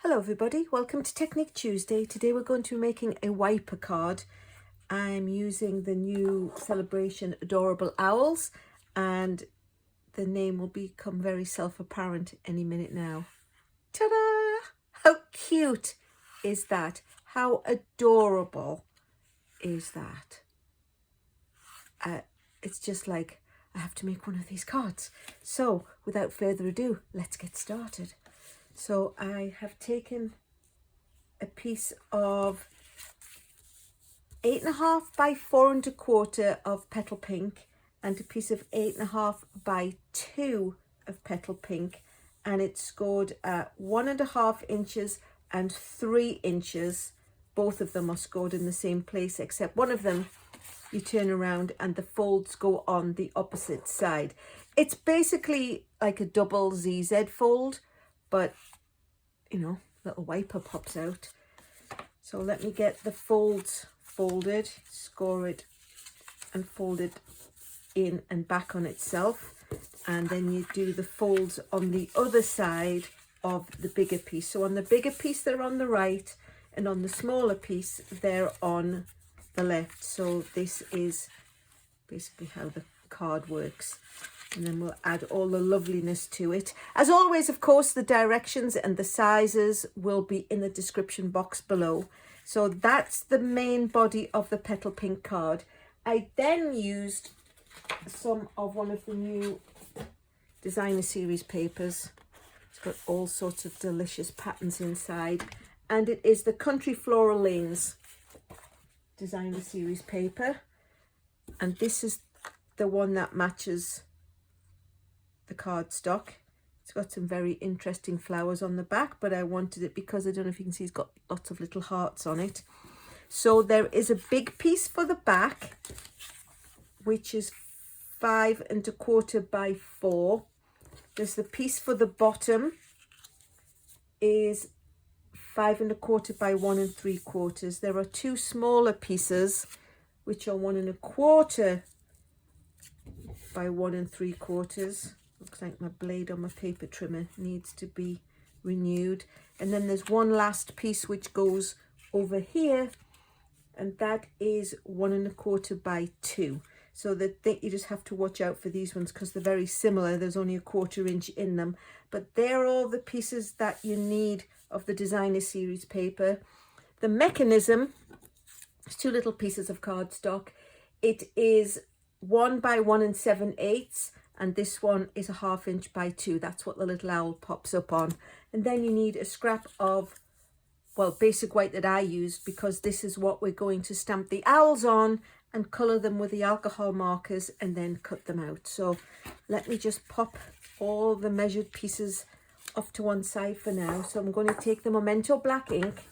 Hello everybody, welcome to Technique Tuesday. Today we're going to be making a wiper card. I'm using the new Sale-a-bration Adorable Owls and the name will become very self-apparent any minute now. Ta-da! How cute is that? How adorable is that? It's just like, I have to make one of these cards. So without further ado, let's get started. So I have taken a piece of 8.5 by 4 1/4 of Petal Pink and a piece of 8.5 by 2 of Petal Pink, and it's scored at 1.5 inches and 3 inches. Both of them are scored in the same place, except one of them you turn around and the folds go on the opposite side. It's basically like a double ZZ fold, but you know, little wiper pops out. So let me get the folds folded, score it and fold it in and back on itself, and then you do the folds on the other side of the bigger piece. So on the bigger piece they're on the right, and on the smaller piece they're on the left. So this is basically how the card works. And then we'll add all the loveliness to it. As always, of course, the directions and the sizes will be in the description box below. So that's the main body of the Petal Pink card. I then used some of one of the new designer series papers. It's got all sorts of delicious patterns inside. And it is the Country Floral Lanes designer series paper. And this is the one that matches the cardstock. It's got some very interesting flowers on the back, but I wanted it because I don't know if you can see, it's got lots of little hearts on it. So there is a big piece for the back, which is 5 1/4 by 4. There's the piece for the bottom is 5 1/4 by 1 3/4. There are two smaller pieces which are 1 1/4 by 1 3/4. Looks like my blade on my paper trimmer needs to be renewed. And then there's one last piece which goes over here, and that is 1 1/4 by 2. So that you just have to watch out for these ones because they're very similar. There's only a 1/4 inch in them, but they're all the pieces that you need of the designer series paper. The mechanism is two little pieces of cardstock. It is 1 by 1 7/8, and this one is a 1/2 inch by 2. That's what the little owl pops up on. And then you need a scrap of, well, basic white that I used, because this is what we're going to stamp the owls on and colour them with the alcohol markers and then cut them out. So let me just pop all the measured pieces off to one side for now. So I'm going to take the Memento black ink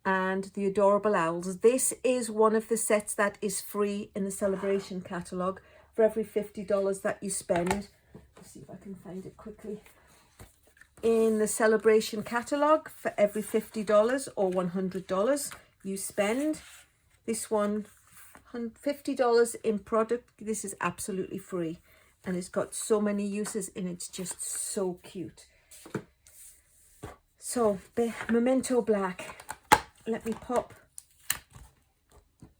and the Adorable Owls. This is one of the sets that is free in the Sale-a-bration catalogue. For every $50 that you spend, let's see if I can find it quickly. In the Sale-a-bration catalogue, for every $50 or $100 you spend, this one, $50 in product, this is absolutely free. And it's got so many uses and it's just so cute. So, the Memento black, let me pop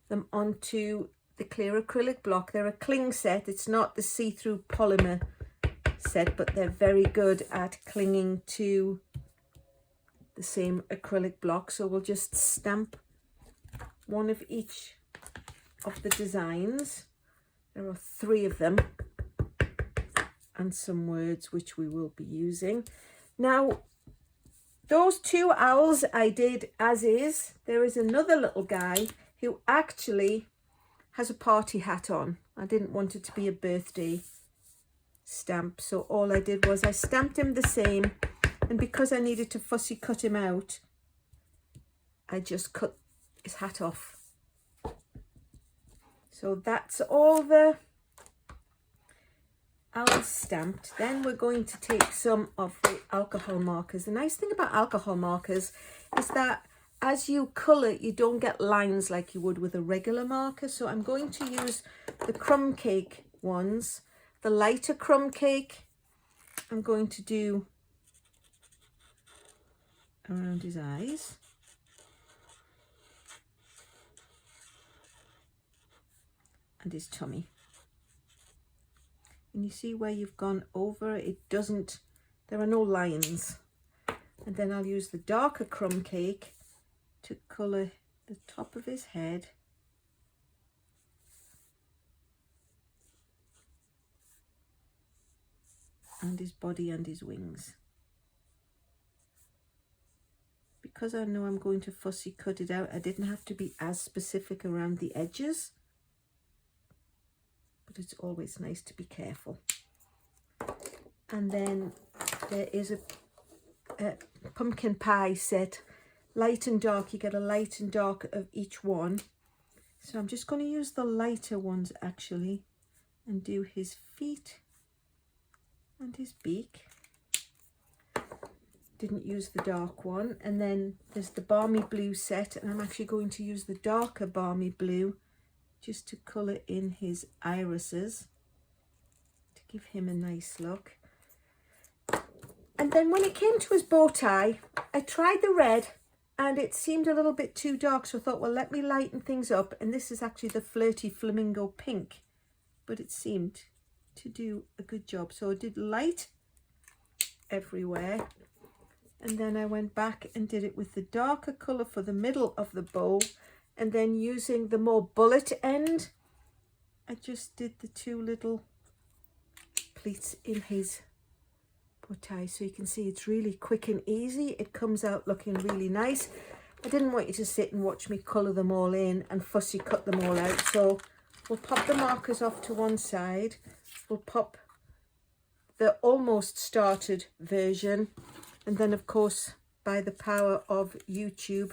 them onto the clear acrylic block. They're a cling set. It's not the see-through polymer set, but they're very good at clinging to the same acrylic block. So we'll just stamp one of each of the designs. There are 3 of them and some words which we will be using. Now, those 2 owls I did as is. There is another little guy who actually has a party hat on. I didn't want it to be a birthday stamp, so all I did was I stamped him the same, and because I needed to fussy cut him out, I just cut his hat off. So that's all the owls stamped. Then we're going to take some of the alcohol markers. The nice thing about alcohol markers is that as you colour, you don't get lines like you would with a regular marker. So I'm going to use the crumb cake ones. The lighter crumb cake, I'm going to do around his eyes. And his tummy. And you see where you've gone over, it doesn't, there are no lines. And then I'll use the darker crumb cake to colour the top of his head. And his body and his wings. Because I know I'm going to fussy cut it out, I didn't have to be as specific around the edges. But it's always nice to be careful. And then there is a pumpkin pie set, light and dark. You get a light and dark of each one. So I'm just going to use the lighter ones actually and do his feet and his beak. Didn't use the dark one. And then there's the Balmy blue set, and I'm actually going to use the darker Balmy blue just to colour in his irises to give him a nice look. And then when it came to his bow tie, I tried the red and it seemed a little bit too dark, so I thought, well, let me lighten things up. And this is actually the Flirty Flamingo pink, but it seemed to do a good job. So I did light everywhere, and then I went back and did it with the darker colour for the middle of the bow. And then using the more bullet end, I just did the two little pleats in his bow tie. So you can see it's really quick and easy. It comes out looking really nice. I didn't want you to sit and watch me colour them all in and fussy cut them all out. So we'll pop the markers off to one side. We'll pop the almost started version. And then, of course, by the power of YouTube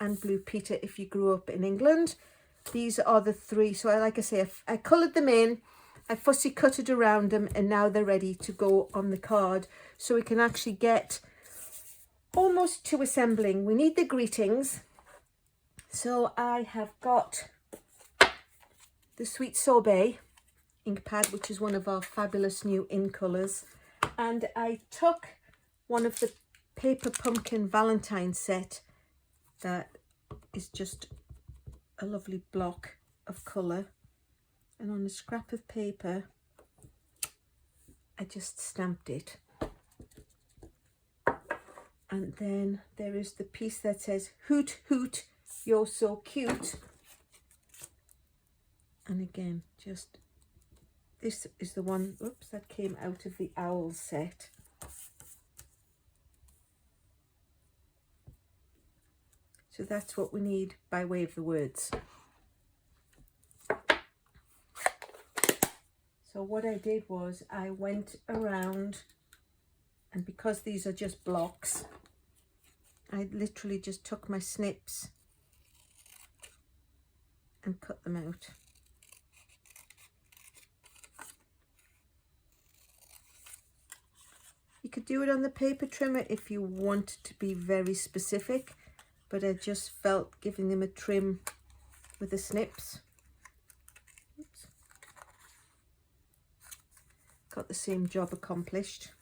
and Blue Peter, if you grew up in England, these are the three. So like I say, I coloured them in, I fussy cut it around them, and now they're ready to go on the card. So we can actually get almost to assembling. We need the greetings. So I have got the Sweet Sorbet ink pad, which is one of our fabulous new in colours. And I took one of the Paper Pumpkin Valentine set that is just a lovely block of colour, and on a scrap of paper I just stamped it. And then there is the piece that says "Hoot hoot, you're so cute." And again, just this is the one, oops, that came out of the owl set. So that's what we need by way of the words. So what I did was I went around, and because these are just blocks, I literally just took my snips and cut them out. You could do it on the paper trimmer if you want to be very specific, but I just felt giving them a trim with the snips. Oops. Got the same job accomplished.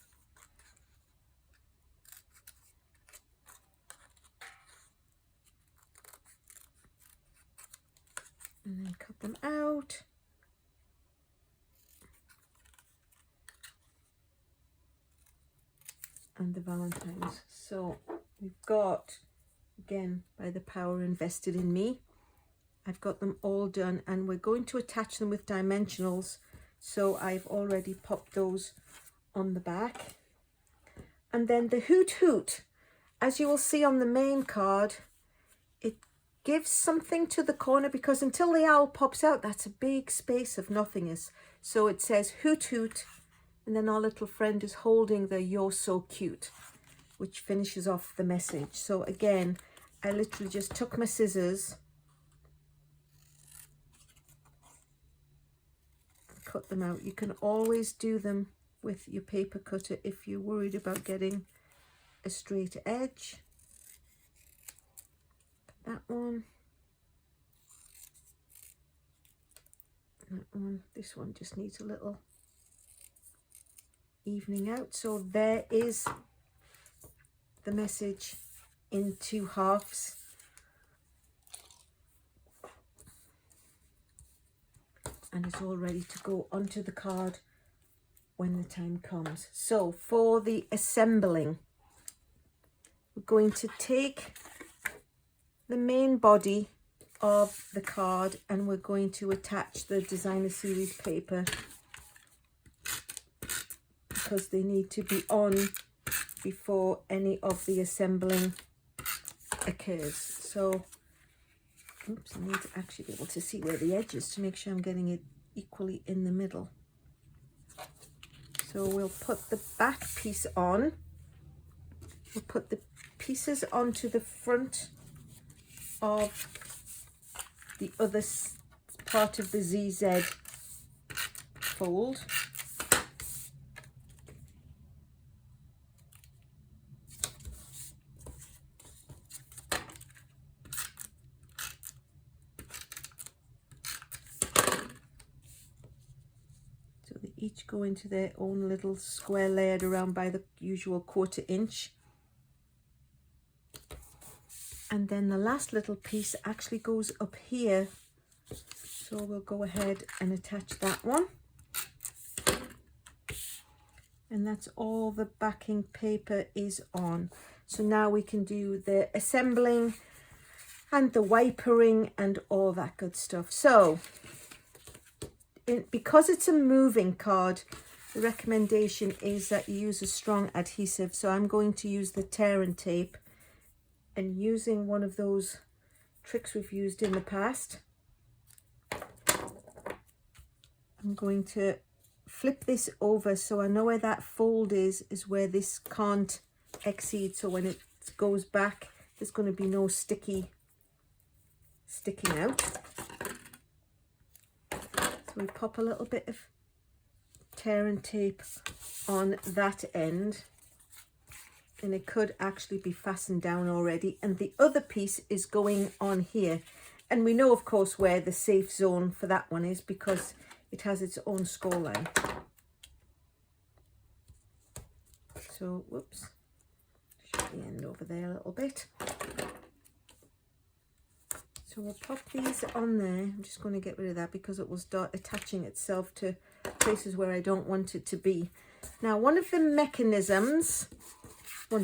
And then cut them out. And the Valentines. So we've got, again, by the power invested in me, I've got them all done, and we're going to attach them with dimensionals. So I've already popped those on the back. And then the Hoot Hoot, as you will see on the main card, it gives something to the corner, because until the owl pops out, that's a big space of nothingness. So it says Hoot Hoot, and then our little friend is holding the "You're so cute," which finishes off the message. So again, I literally just took my scissors, cut them out. You can always do them with your paper cutter if you're worried about getting a straight edge. That one. That one. This one just needs a little evening out. So there is the message in 2 halves. And it's all ready to go onto the card when the time comes. So for the assembling, we're going to take the main body of the card and we're going to attach the designer series paper because they need to be on before any of the assembling occurs. So, oops, I need to actually be able to see where the edge is to make sure I'm getting it equally in the middle. So we'll put the back piece on. We'll put the pieces onto the front of the other part of the ZZ fold. So they each go into their own little square layered around by the usual 1/4 inch. And then the last little piece actually goes up here. So we'll go ahead and attach that one. And that's all the backing paper is on. So now we can do the assembling and the wipering and all that good stuff. So because it's a moving card, the recommendation is that you use a strong adhesive. So I'm going to use the tear and tape. And using one of those tricks we've used in the past, I'm going to flip this over so I know where that fold is where this can't exceed. So when it goes back, there's going to be no sticking out. So we pop a little bit of tear and tape on that end. And it could actually be fastened down already. And the other piece is going on here. And we know, of course, where the safe zone for that one is because it has its own score line. So, whoops, shoot the end over there a little bit. So we'll pop these on there. I'm just going to get rid of that because it will start attaching itself to places where I don't want it to be. Now, one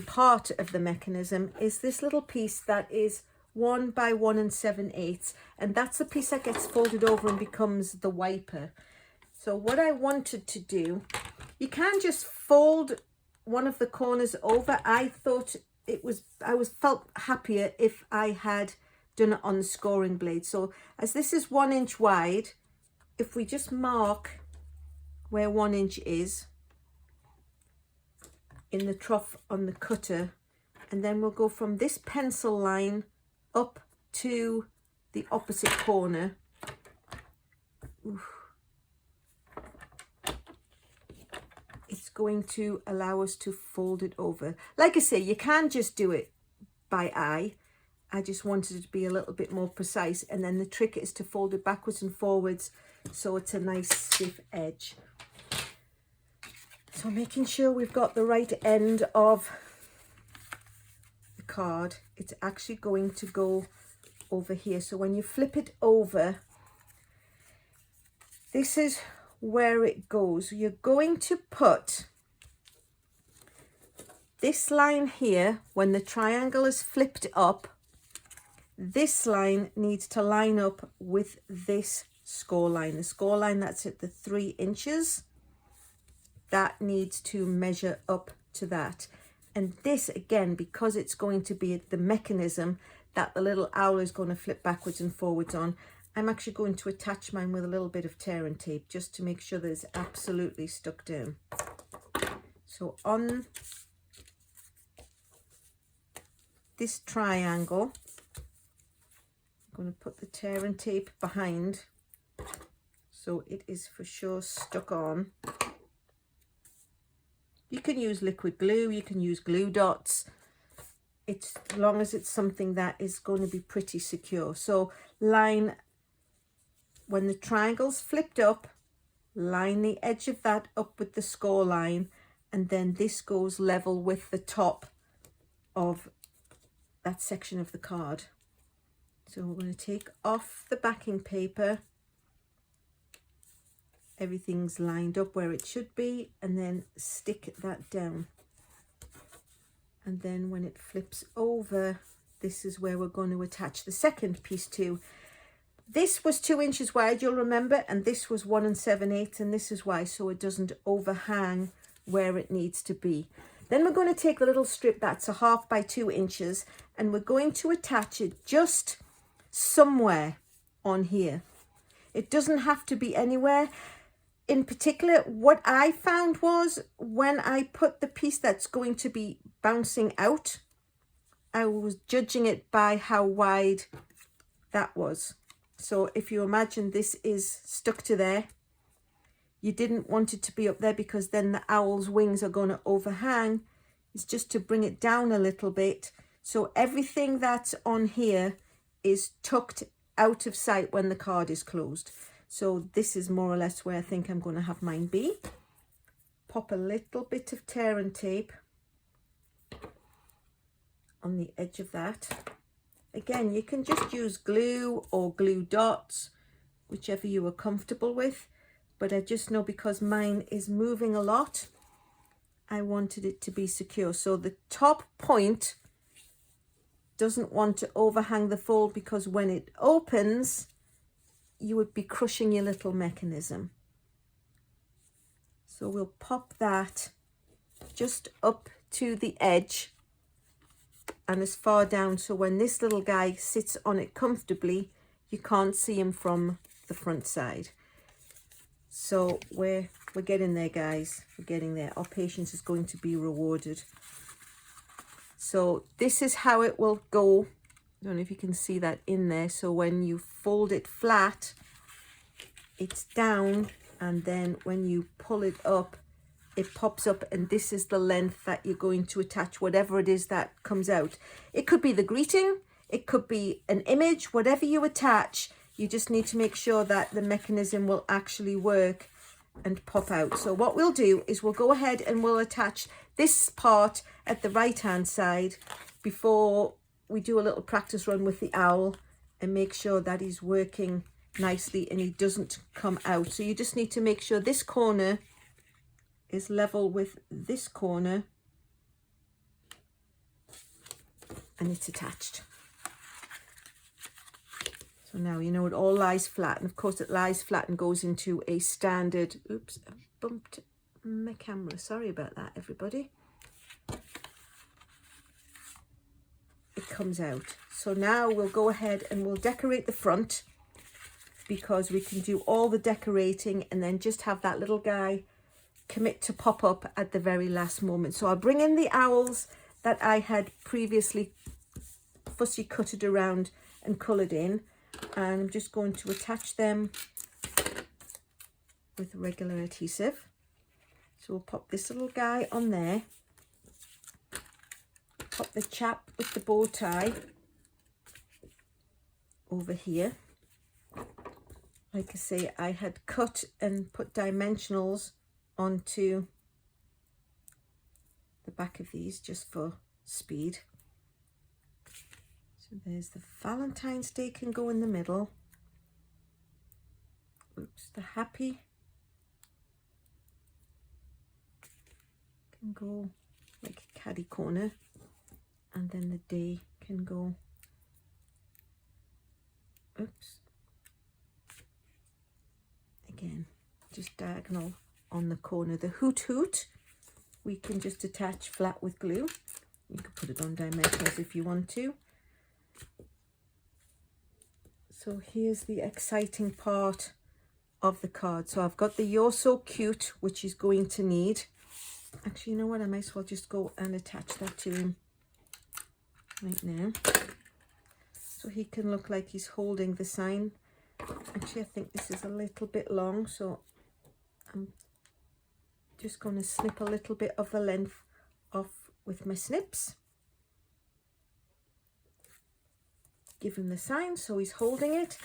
part of the mechanism is this little piece that is 1 by 1 7/8, and that's the piece that gets folded over and becomes the wiper. So what I wanted to do, you can just fold one of the corners over. I thought felt happier if I had done it on the scoring blade. So as this is 1 inch wide, if we just mark where 1 inch is in the trough on the cutter, and then we'll go from this pencil line up to the opposite corner. Oof. It's going to allow us to fold it over. Like I say, you can just do it by eye. I just wanted it to be a little bit more precise, and then the trick is to fold it backwards and forwards so it's a nice stiff edge. So making sure we've got the right end of the card, it's actually going to go over here. So when you flip it over, this is where it goes. You're going to put this line here, when the triangle is flipped up, this line needs to line up with this score line. The score line that's at the 3 inches. That needs to measure up to that. And this, again, because it's going to be the mechanism that the little owl is going to flip backwards and forwards on, I'm actually going to attach mine with a little bit of tear and tape just to make sure that it's absolutely stuck down. So on this triangle, I'm going to put the tear and tape behind so it is for sure stuck on. You can use liquid glue, you can use glue dots. It's as long as it's something that is going to be pretty secure. So line, when the triangle's flipped up, line the edge of that up with the score line, and then this goes level with the top of that section of the card. So we're going to take off the backing paper. Everything's lined up where it should be, and then stick that down. And then when it flips over, this is where we're going to attach the second piece to. This was 2 inches wide, you'll remember, and this was 1 7/8, and this is why, so it doesn't overhang where it needs to be. Then we're going to take the little strip that's 1/2 by 2 inches, and we're going to attach it just somewhere on here. It doesn't have to be anywhere. In particular, what I found was when I put the piece that's going to be bouncing out, I was judging it by how wide that was. So if you imagine this is stuck to there, you didn't want it to be up there because then the owl's wings are going to overhang. It's just to bring it down a little bit. So everything that's on here is tucked out of sight when the card is closed. So this is more or less where I think I'm going to have mine be. Pop a little bit of tear and tape on the edge of that. Again, you can just use glue or glue dots, whichever you are comfortable with. But I just know because mine is moving a lot, I wanted it to be secure. So the top point doesn't want to overhang the fold, because when it opens, you would be crushing your little mechanism. So we'll pop that just up to the edge and as far down, so when this little guy sits on it comfortably, you can't see him from the front side. So we're getting there, guys. We're getting there. Our patience is going to be rewarded. So this is how it will go. I don't know if you can see that in there. So when you fold it flat, it's down, and then when you pull it up, it pops up, and this is the length that you're going to attach whatever it is that comes out. It could be the greeting, it could be an image, whatever you attach, you just need to make sure that the mechanism will actually work and pop out. So what we'll do is we'll go ahead and we'll attach this part at the right hand side before we do a little practice run with the owl and make sure that he's working nicely and he doesn't come out. So you just need to make sure this corner is level with this corner and it's attached. So now you know it all lies flat, and of course it lies flat and goes into a standard, oops, I bumped my camera, sorry about that everybody. It comes out. So now we'll go ahead and we'll decorate the front, because we can do all the decorating and then just have that little guy commit to pop up at the very last moment. So I'll bring in the owls that I had previously fussy cutted around and coloured in, and I'm just going to attach them with regular adhesive. So we'll pop this little guy on there, pop the chap with the bow tie over here. Like I say, I had cut and put dimensionals onto the back of these just for speed. So there's the Valentine's Day can go in the middle. Oops, the happy can go like a caddy corner, and then the day can go, oops, again, just diagonal on the corner. The hoot hoot we can just attach flat with glue. You can put it on dimensionals if you want to. So here's the exciting part of the card. So I've got the You're So Cute, which he's going to need. Actually, you know what, I might as well just go and attach that to him right now, so he can look like he's holding the sign. Actually, I think this is a little bit long, so I'm just going to snip a little bit of the length off with my snips. Give him the sign so he's holding it.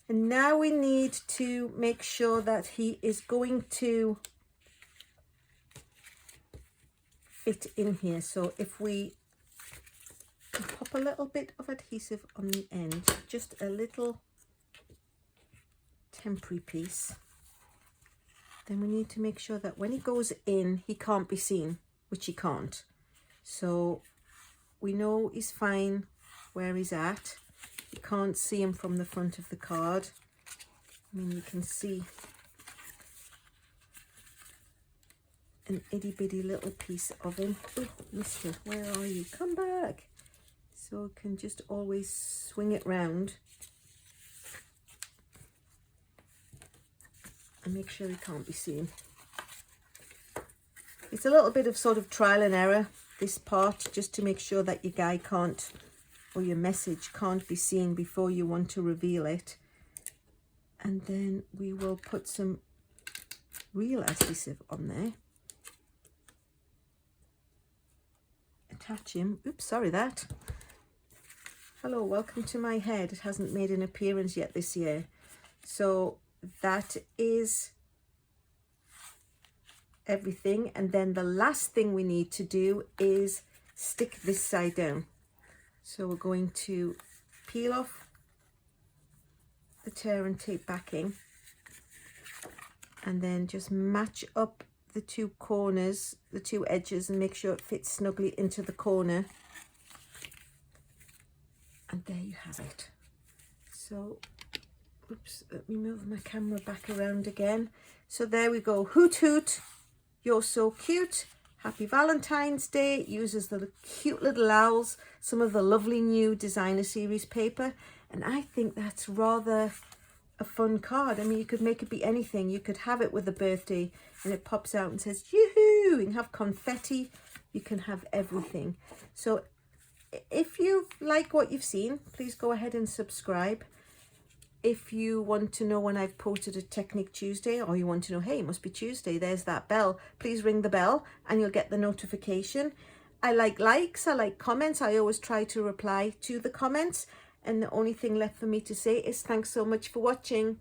And now we need to make sure that he is going to fit in here. So if we pop pop a little bit of adhesive on the end, just a little temporary piece. Then we need to make sure that when he goes in, he can't be seen, which he can't. So we know he's fine where he's at. You can't see him from the front of the card. I mean, you can see an itty bitty little piece of him. Oh, mister, where are you? Come back. So I can just always swing it round and make sure he can't be seen. It's a little bit of sort of trial and error, this part, just to make sure that your guy can't, or your message can't be seen before you want to reveal it. And then we will put some real adhesive on there. Attach him. Oops, sorry that. Hello, welcome to my head. It hasn't made an appearance yet this year. So that is everything. And then the last thing we need to do is stick this side down. So we're going to peel off the tear and tape backing and then just match up the two corners, the two edges, and make sure it fits snugly into the corner. And there you have it. So, oops, let me move my camera back around again. So there we go. Hoot hoot, you're so cute. Happy Valentine's Day. It uses the cute little owls, some of the lovely new designer series paper. And I think that's rather a fun card. I mean, you could make it be anything. You could have it with a birthday and it pops out and says, yoo-hoo. You can have confetti. You can have everything. So if you like what you've seen, please go ahead and subscribe. If you want to know when I've posted a Technique Tuesday, or you want to know, hey, it must be Tuesday, there's that bell, please ring the bell and you'll get the notification. I like likes, I like comments. I always try to reply to the comments. And the only thing left for me to say is thanks so much for watching.